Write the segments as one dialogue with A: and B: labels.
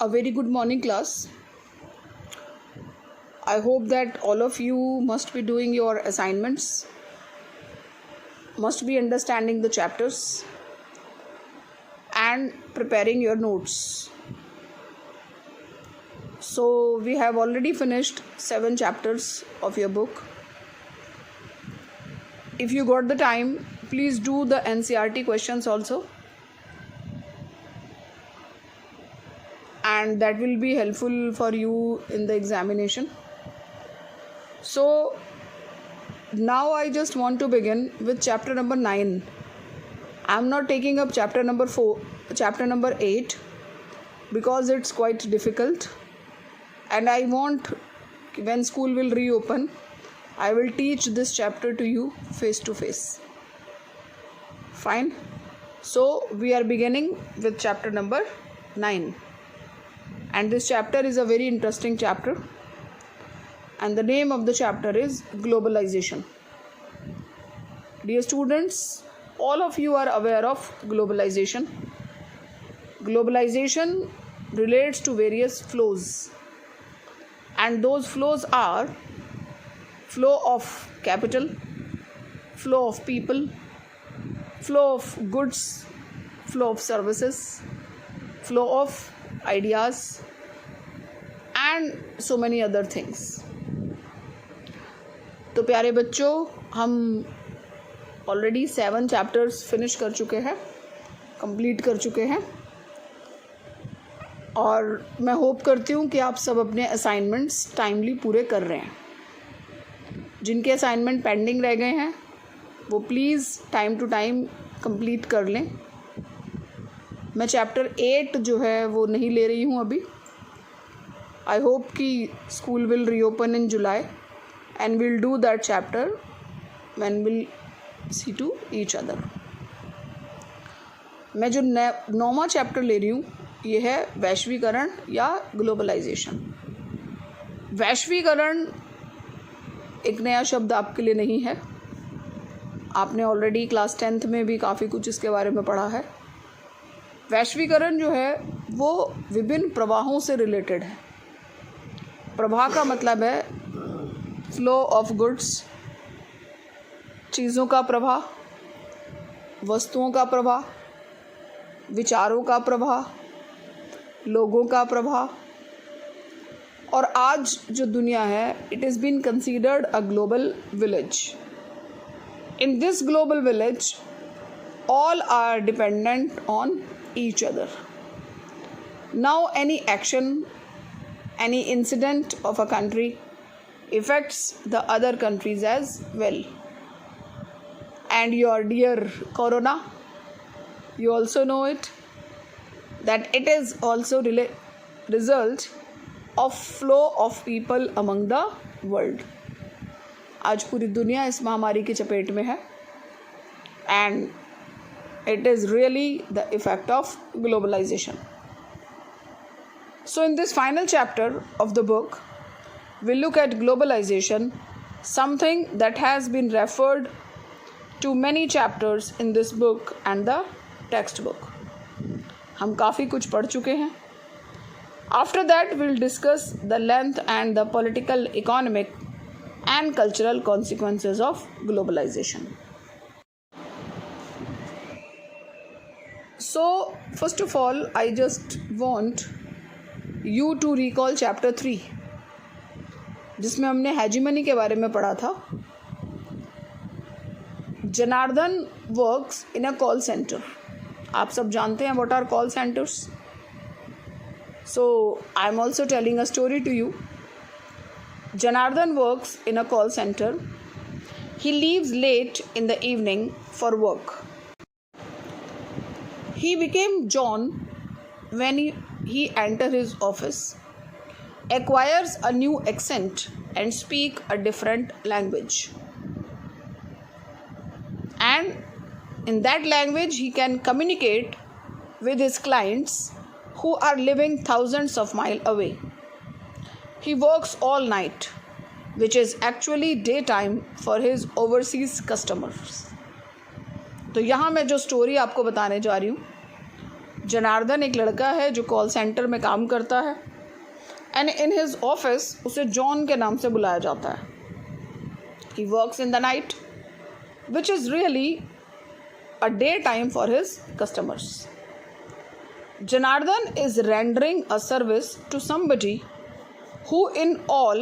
A: A very good morning, class. I hope that all of you must be doing your assignments, must be understanding the chapters, and preparing your notes. So, we have already finished 7 chapters of your book. If you got the time, please do the NCERT questions also. And that will be helpful for you in the examination. So now I just want to begin with chapter number 9. I am not taking up chapter number 8 because it's quite difficult, and I want, when school will reopen, I will teach this chapter to you face to face. Fine. So we are beginning with chapter number 9. And this chapter is a very interesting chapter. And the name of the chapter is Globalization. Dear students, all of you are aware of globalization. Globalization relates to various flows. And those flows are flow of capital, flow of people, flow of goods, flow of services, flow of ideas, and so many other things. तो प्यारे बच्चों, हम already 7 chapters finish कर चुके हैं, complete कर चुके हैं, और मैं होप करती हूँ कि आप सब अपने असाइनमेंट्स टाइमली पूरे कर रहे हैं. जिनके असाइनमेंट पेंडिंग रह गए हैं वो please time to time complete कर लें. मैं चैप्टर 8 जो है वो नहीं ले रही हूँ अभी. आई होप कि school will reopen in July and we'll do that chapter when we'll see to each other. मैं जो 9वां चैप्टर ले रही हूँ ये है वैश्वीकरण या ग्लोबलाइजेशन. वैश्वीकरण एक नया शब्द आपके लिए नहीं है. आपने ऑलरेडी क्लास 10th में भी काफ़ी कुछ इसके बारे में पढ़ा है. वैश्वीकरण जो है वो विभिन्न प्रवाहों से रिलेटेड है. प्रवाह का मतलब है फ्लो ऑफ गुड्स, चीज़ों का प्रवाह, वस्तुओं का प्रवाह, विचारों का प्रवाह, लोगों का प्रवाह. और आज जो दुनिया है, it is been considered a global village. In this global village all are dependent on each other. Now any action, any incident of a country affects the other countries as well. And your dear corona, you also know it, that it is also result of flow of people among the world. आज पूरी दुनिया इस महामारी की चपेट में है, and it is really the effect of globalization. So in this final chapter of the book, we'll look at globalization, something that has been referred to many chapters in this book and the textbook. हम काफ़ी कुछ पढ़ चुके हैं. After that, we'll discuss the length and the political, economic and cultural consequences of globalization. So, first of all, I just want you to recall chapter 3, जिसमें हमने hegemony के बारे में पढ़ा था. Janardhan works in a call centre. आप सब जानते हैं what are call centres. So I am also telling a story to you. Janardhan works in a call center. He leaves late in the evening for work. He became John when he enters his office, acquires a new accent and speak a different language. And in that language he can communicate with his clients who are living thousands of miles away. He works all night, which is actually daytime for his overseas customers. तो यहाँ मैं जो story आपको बताने जा रही हूँ जनार्दन एक लड़का है जो कॉल सेंटर में काम करता है एंड इन हिज ऑफिस उसे जॉन के नाम से बुलाया जाता है. He works in the night which is really a day time for his customers. Janardhan is rendering a service to somebody who in all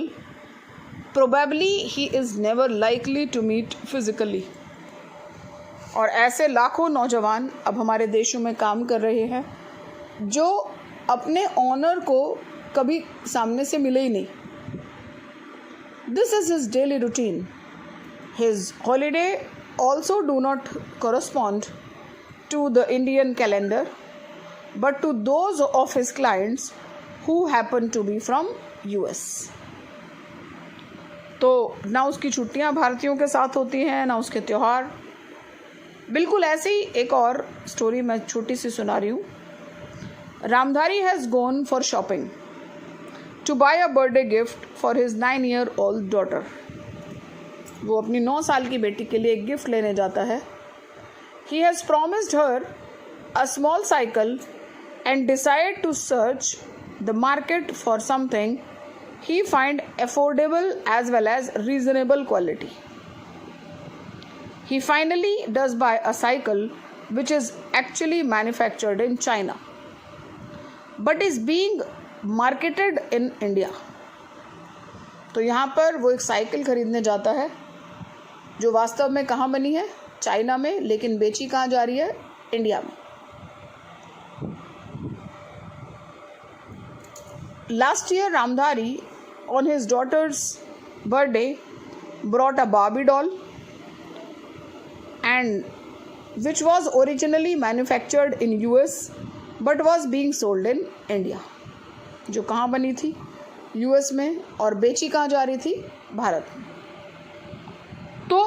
A: probably he is never likely to meet physically. और ऐसे लाखों नौजवान अब हमारे देशों में काम कर रहे हैं जो अपने ऑनर को कभी सामने से मिले ही नहीं. This is his daily routine. His holiday also do not correspond to the Indian calendar but to those of his clients who happen to be from US. तो ना उसकी छुट्टियां भारतीयों के साथ होती हैं ना उसके त्यौहार. बिल्कुल ऐसे ही एक और स्टोरी मैं छोटी सी सुना रही हूँ. Ramdhari has gone for shopping to buy a birthday gift for his 9-year-old daughter. वो अपनी 9 साल की बेटी के लिए एक गिफ्ट लेने जाता है. He has promised her a small cycle and decide to search the market for something he find affordable as well as reasonable quality. He finally does buy a cycle which is actually manufactured in China but is being marketed in India. तो यहाँ पर वो एक cycle खरीदने जाता है जो वास्तव में कहाँ बनी है? चाइना में, लेकिन बेची कहाँ जा रही है? इंडिया में. Last year, Ramdhari, on his daughter's birthday, brought a Barbie doll, and which was originally manufactured in US, but was being sold in India. जो कहाँ बनी थी? US में, और बेची कहाँ जा रही थी? भारत में. तो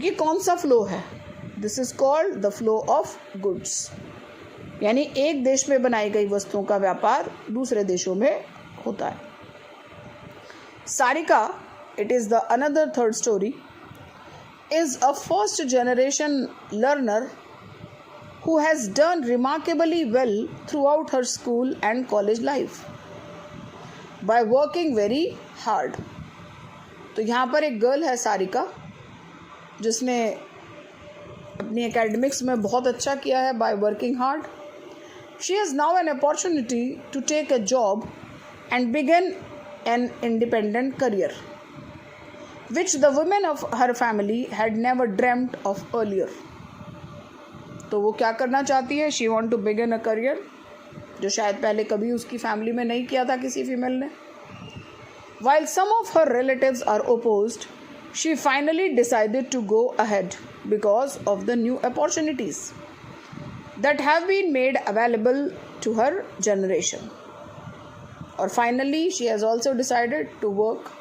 A: ये कौन सा फ्लो है? This is called the flow of goods. यानी एक देश में बनाई गई वस्तुओं का व्यापार दूसरे देशों में होता है. Sarika, it is the another third story, is a first generation learner who has done remarkably well throughout her school and college life by working very hard. तो यहाँ पर एक गर्ल है सारिका जिसने अपनी एकेडमिक्स में बहुत अच्छा किया है by working hard. She has now an opportunity to take a job and begin an independent career, which the women of her family had never dreamt of earlier. तो वो क्या करना चाहती है? She want to begin a career जो शायद पहले कभी उसकी फैमिली में नहीं किया था किसी फीमेल ने. While some of her relatives are opposed, she finally decided to go ahead because of the new opportunities that have been made available to her generation. और finally she has also decided to work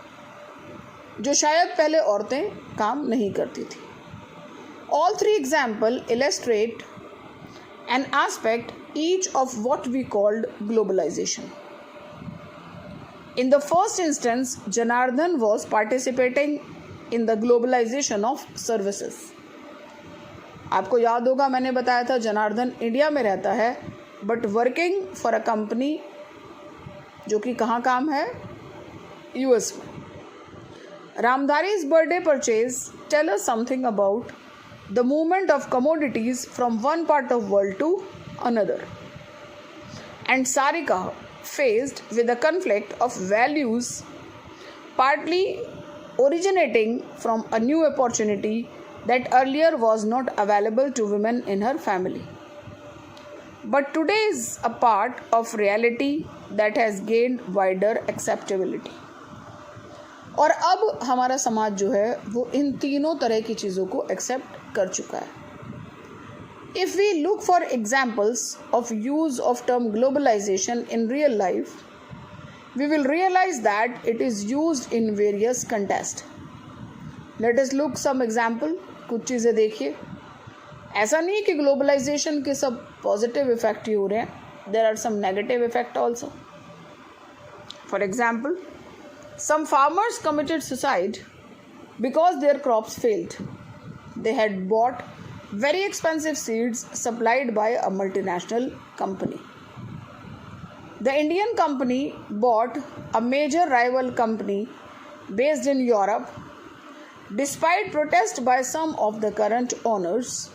A: जो शायद पहले औरतें काम नहीं करती थी. All three examples illustrate an aspect each of what we called globalization. In the first instance, Janardhan was participating in the globalization of services. आपको याद होगा मैंने बताया था जनार्दन इंडिया में रहता है but working for a company जो कि कहाँ काम है? यूएस में. रामधारी's birthday purchase tell us something about the movement of commodities from one part of world to another. And Sarika faced with a conflict of values partly originating from a new opportunity that earlier was not available to women in her family. But today is a part of reality that has gained wider acceptability. और अब हमारा समाज जो है वो इन तीनों तरह की चीज़ों को एक्सेप्ट कर चुका है. If we look for examples of use of term globalization in real life, we will realize that it is used in various contexts. Let us look some example. कुछ चीज़ें देखिए. ऐसा नहीं है कि ग्लोबलाइजेशन के सब पॉजिटिव इफेक्ट ही हो रहे हैं. There are some negative effect also. For example, some farmers committed suicide because their crops failed. They had bought very expensive seeds supplied by a multinational company. The Indian company bought a major rival company based in Europe despite protest by some of the current owners.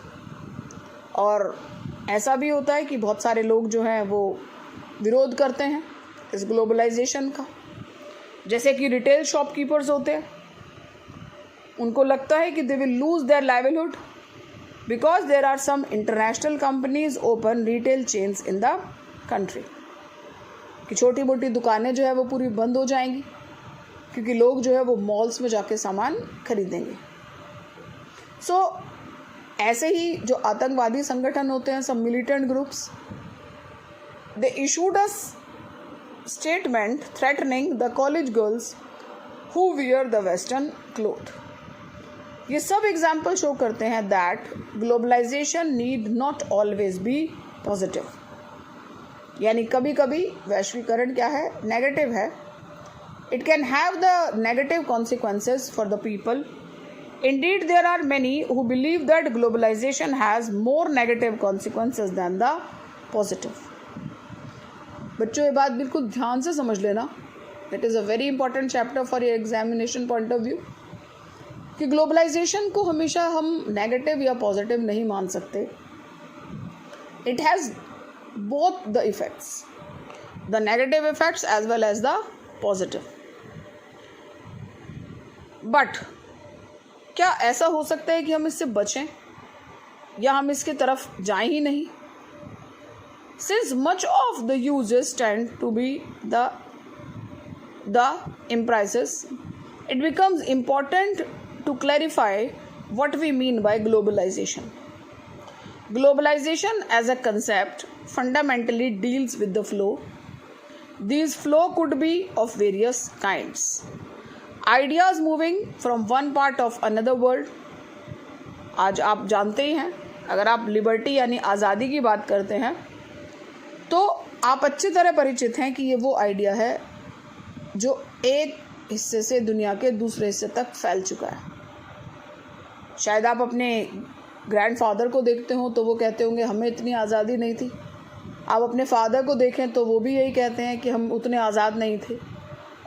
A: और ऐसा भी होता है कि बहुत सारे लोग जो हैं वो विरोध करते हैं इस ग्लोबलाइजेशन का, जैसे कि रिटेल शॉपकीपर्स होते हैं, उनको लगता है कि they will lose their livelihood because there are some international companies open retail chains in the country, कि छोटी मोटी दुकानें जो है वो पूरी बंद हो जाएंगी क्योंकि लोग जो है वो मॉल्स में जाके सामान खरीदेंगे. सो ऐसे ही जो आतंकवादी संगठन होते हैं, सब militant groups, they issued a statement threatening the college girls who wear the western cloth. ये सब एग्जाम्पल शो करते हैं that globalization need not always be positive. यानी कभी कभी वैश्वीकरण क्या है, नेगेटिव है. It can have the negative consequences for the people. Indeed, there are many who believe that globalization has more negative consequences than the positive. बच्चों ये बात बिल्कुल ध्यान से समझ लेना. It is a very important chapter for your examination point of view. कि globalisation को हमेशा हम नेगेटिव या पॉजिटिव नहीं मान सकते. It has both the effects, the negative effects as well as the positive. But क्या ऐसा हो सकता है कि हम इससे बचें या हम इसके तरफ जाएं ही नहीं? Since much of the uses tend to be the emprises, it becomes important to clarify what we mean by globalization. Globalization as a concept fundamentally deals with the flow. These flow could be of various kinds. Ideas moving from one part of another world. आज आप जानते ही हैं, अगर आप liberty यानी आज़ादी की बात करते हैं तो आप अच्छी तरह परिचित हैं कि ये वो आइडिया है जो एक हिस्से से दुनिया के दूसरे हिस्से तक फैल चुका है. शायद आप अपने ग्रैंडफादर को देखते हो तो वो कहते होंगे हमें इतनी आज़ादी नहीं थी. आप अपने फादर को देखें तो वो भी यही कहते हैं कि हम उतने आज़ाद नहीं थे.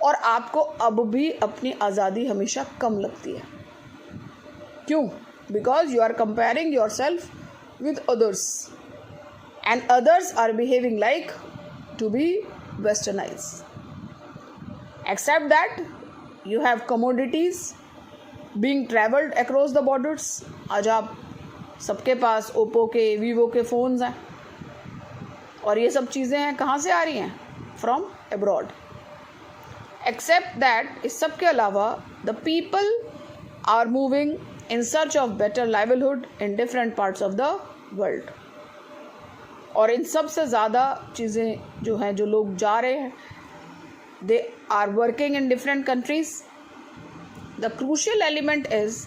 A: और आपको अब भी अपनी आज़ादी हमेशा कम लगती है. क्यों? Because you are comparing yourself with others and others are behaving like to be westernize. Except that you have commodities being travelled across the borders. आज आप सबके पास ओप्पो के, वीवो के फ़ोन्स हैं और ये सब चीज़ें हैं कहाँ से आ रही हैं? From abroad. एक्सेप्ट दैट इस सब के अलावा the people are moving in search of better livelihood in different parts of the world. और इन सब से ज़्यादा चीज़ें जो हैं, जो लोग जा रहे हैं, they are working in different countries. The crucial element is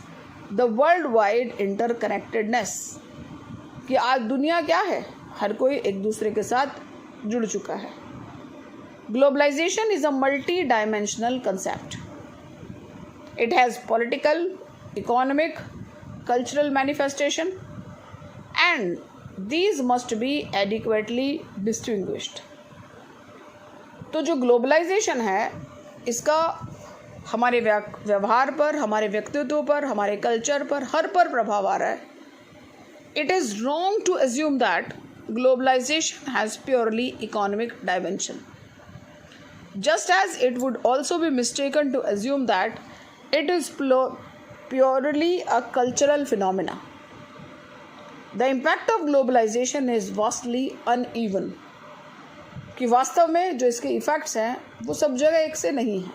A: the world wide interconnectedness. कि आज दुनिया क्या है, हर कोई एक दूसरे के साथ जुड़ चुका है. Globalization is a multi-dimensional concept. It has political, economic, cultural manifestation, and these must be adequately distinguished. तो जो ग्लोबलाइजेशन है इसका हमारे व्यवहार पर, हमारे व्यक्तित्व पर, हमारे कल्चर पर, हर पर प्रभाव आ रहा है. It is wrong to assume that globalization has purely economic dimension. Just as it would also be mistaken to assume that it is purely a cultural phenomena. The impact of globalization is vastly uneven. कि वास्तव में जो इसके effects हैं वो सब जगह एक से नहीं हैं.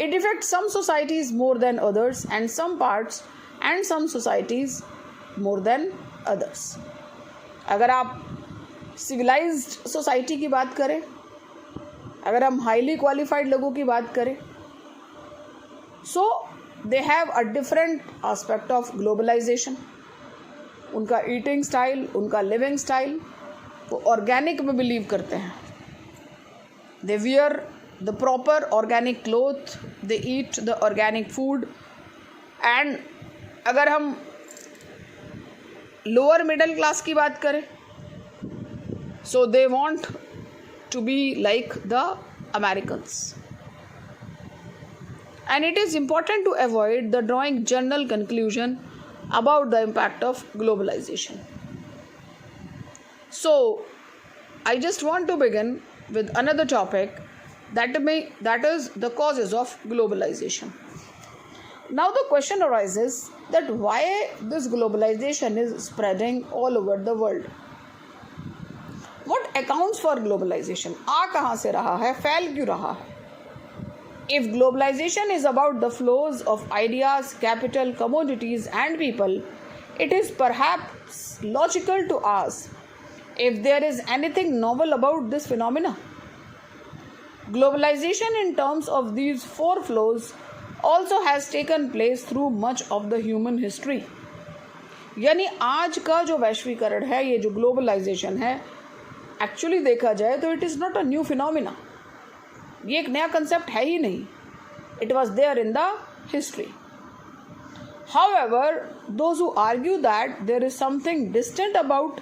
A: It affects some societies more than others and some parts and some societies more than others. अगर आप सिविलाइज्ड सोसाइटी की बात करें, अगर हम हाईली क्वालिफाइड लोगों की बात करें, so they have a different aspect of globalisation. उनका ईटिंग स्टाइल, उनका लिविंग स्टाइल, वो ऑर्गेनिक में बिलीव करते हैं. They wear the proper organic cloth, they eat the organic food. And अगर हम लोअर मिडिल क्लास की बात करें, so they want to be like the Americans. And it is important to avoid the drawing general conclusion about the impact of globalization. So, I just want to begin with another topic that is the causes of globalization. Now the question arises that why this globalization is spreading all over the world. What accounts for globalization? आ कहाँ से रहा है, फैल क्यों रहा है? If globalization is about the flows of ideas, capital, commodities and people, it is perhaps logical to ask if there is anything novel about this phenomena. Globalization in terms of these four flows also has taken place through much of the human history. यानी आज का जो वैश्वीकरण है, ये जो globalisation है, actually देखा जाए तो it is not a new phenomena. ये एक नया कंसेप्ट है ही नहीं. It was there in the history. However, those who argue that there is something distinct about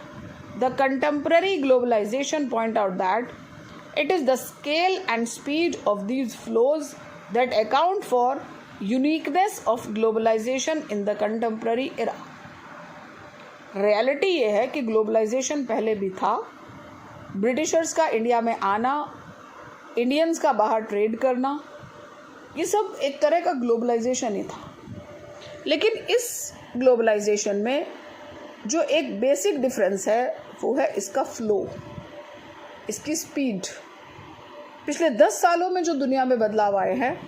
A: the contemporary globalization point out that it is the scale and speed of these flows that account for uniqueness of globalization in the contemporary era. Reality ये है कि globalisation पहले भी था. Britishers का India में आना, Indians का बाहर ट्रेड करना, ये सब एक तरह का ग्लोबलाइजेशन ही था. लेकिन इस ग्लोबलाइजेशन में जो एक बेसिक डिफरेंस है वो है इसका फ्लो, इसकी स्पीड. पिछले 10 सालों में जो दुनिया में बदलाव आए हैं,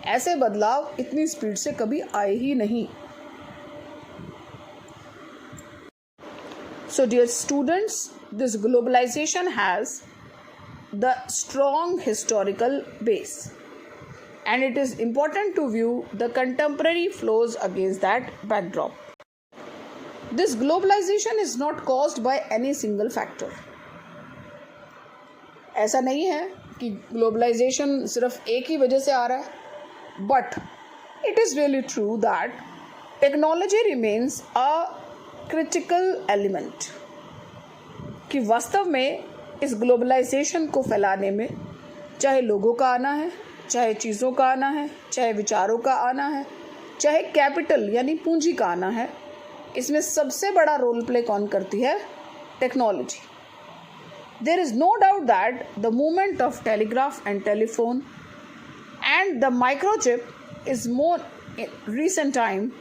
A: ऐसे बदलाव इतनी स्पीड से कभी आए ही नहीं. So dear students, this globalization has the strong historical base and it is important to view the contemporary flows against that backdrop. This globalization is not caused by any single factor. ऐसा नहीं है कि globalization सिर्फ एक ही वजह से आ रहा है, but it is really true that technology remains a critical element. कि वास्तव में इस ग्लोबलाइजेशन को फैलाने में चाहे लोगों का आना है, चाहे चीज़ों का आना है, चाहे विचारों का आना है, चाहे कैपिटल यानी पूंजी का आना है, इसमें सबसे बड़ा रोल प्ले कौन करती है? Technology. There is no doubt that the movement of telegraph and telephone and the microchip is more recent time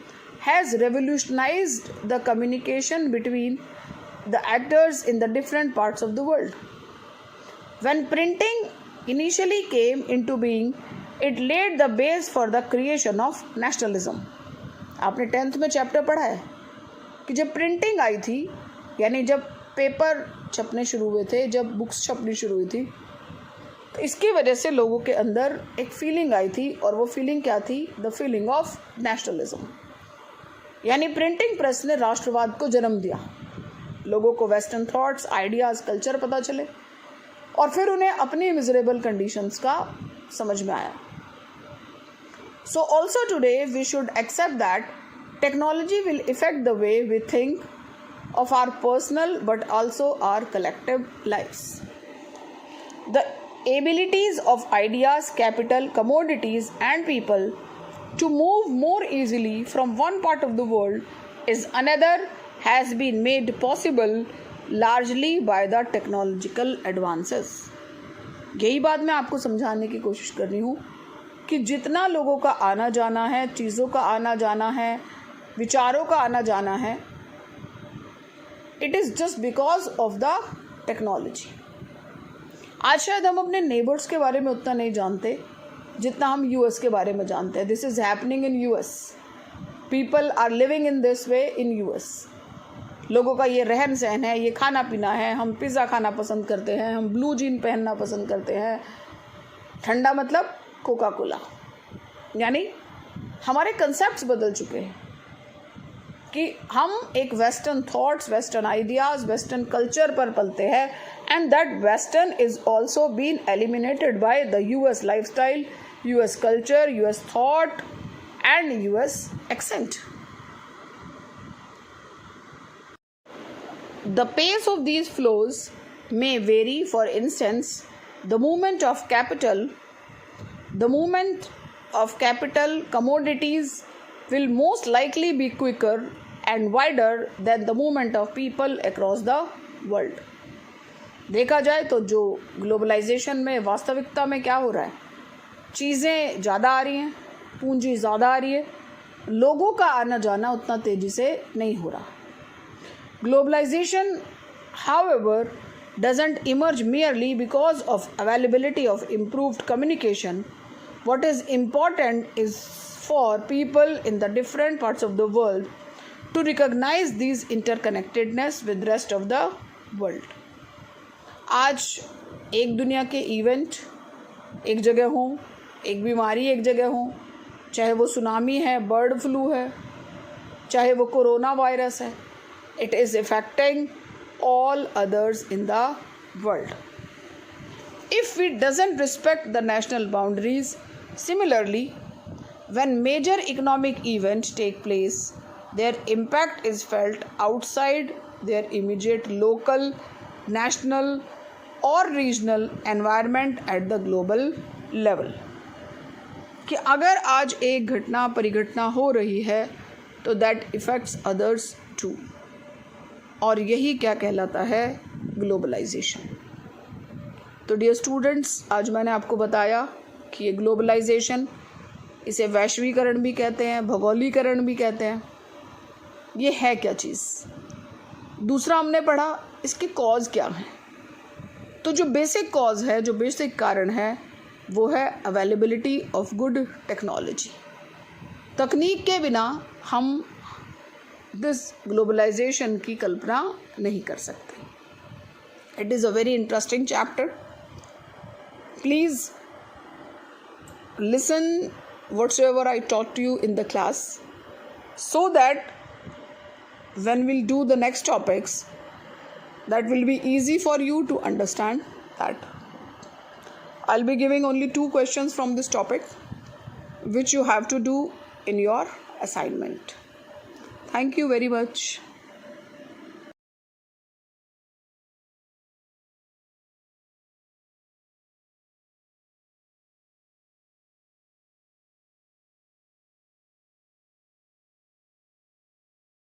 A: has revolutionized the communication between the actors in the different parts of the world. When printing initially came into being, it laid the base for the creation of nationalism. आपने 10th में chapter पढ़ा है कि जब printing आई थी, यानी जब paper छपने शुरू हुए थे, जब बुक्स छपनी शुरू हुई थी, तो इसकी वजह से लोगों के अंदर एक फीलिंग आई थी. और वो फीलिंग क्या थी? The feeling of nationalism. यानी प्रिंटिंग प्रेस ने राष्ट्रवाद को जन्म दिया. लोगों को वेस्टर्न थॉट्स, आइडियाज़, कल्चर पता चले और फिर उन्हें अपनी मिजरेबल कंडीशंस का समझ में आया. So also today we should accept that technology will affect the way we think of our personal but also our collective lives. The abilities of ideas, capital, commodities and people to move more easily from one part of the world is another has been made possible largely by the technological advances. यही बात मैं आपको समझाने की कोशिश कर रही हूँ कि जितना लोगों का आना जाना है, चीज़ों का आना जाना है, विचारों का आना जाना है, it is just because of the technology. आज शायद हम अपने नेबर्स के बारे में उतना नहीं जानते जितना हम यूएस के बारे में जानते हैं. This is happening in US. People are living in this way in US. लोगों का ये रहन सहन है, ये खाना पीना है. हम पिज़्ज़ा खाना पसंद करते हैं, हम ब्लू जीन पहनना पसंद करते हैं. ठंडा मतलब कोका कोला. यानी हमारे कंसेप्ट्स बदल चुके हैं कि हम एक western thoughts, western ideas, western culture पर पलते हैं. And that western is also been eliminated by the US lifestyle, US culture, US thought and US accent. The pace of these flows may vary. For instance, the movement of capital commodities will most likely be quicker and wider than the movement of people across the world. देखा जाए तो जो globalisation में वास्तविकता में क्या हो रहा है, चीज़ें ज़्यादा आ रही हैं, पूंजी ज़्यादा आ रही है, लोगों का आना जाना उतना तेज़ी से नहीं हो रहा. Globalization, however, doesn't emerge merely because of availability of improved communication. What is important is for people in the different parts of the world to recognize these interconnectedness with rest of the world. आज एक दुनिया के event एक जगह हों, एक बीमारी एक जगह हो, चाहे वो सुनामी है, बर्ड फ्लू है, चाहे वो कोरोना वायरस है, it is affecting all others in the world. If we doesn't respect the national boundaries, similarly, when major economic events take place, their impact is felt outside their immediate local, national or regional environment at the global level. कि अगर आज एक घटना परिघटना हो रही है तो दैट इफ़ेक्ट्स अदर्स टू, और यही क्या कहलाता है, ग्लोबलाइजेशन. तो डियर स्टूडेंट्स, आज मैंने आपको बताया कि ये ग्लोबलाइजेशन, इसे वैश्वीकरण भी कहते हैं, भौगोलीकरण भी कहते हैं. ये है क्या चीज़. दूसरा हमने पढ़ा इसके कॉज क्या हैं. तो जो बेसिक कॉज है, जो बेसिक कारण है, वो है अवेलेबिलिटी ऑफ गुड टेक्नोलॉजी. तकनीक के बिना हम दिस ग्लोबलाइजेशन की कल्पना नहीं कर सकते. It is a very interesting chapter. Please listen whatsoever I taught to you in the class, so that when we'll do the next topics, that will be easy for you to understand that. I'll be giving only 2 questions from this topic, which you have to do in your assignment. Thank you very much.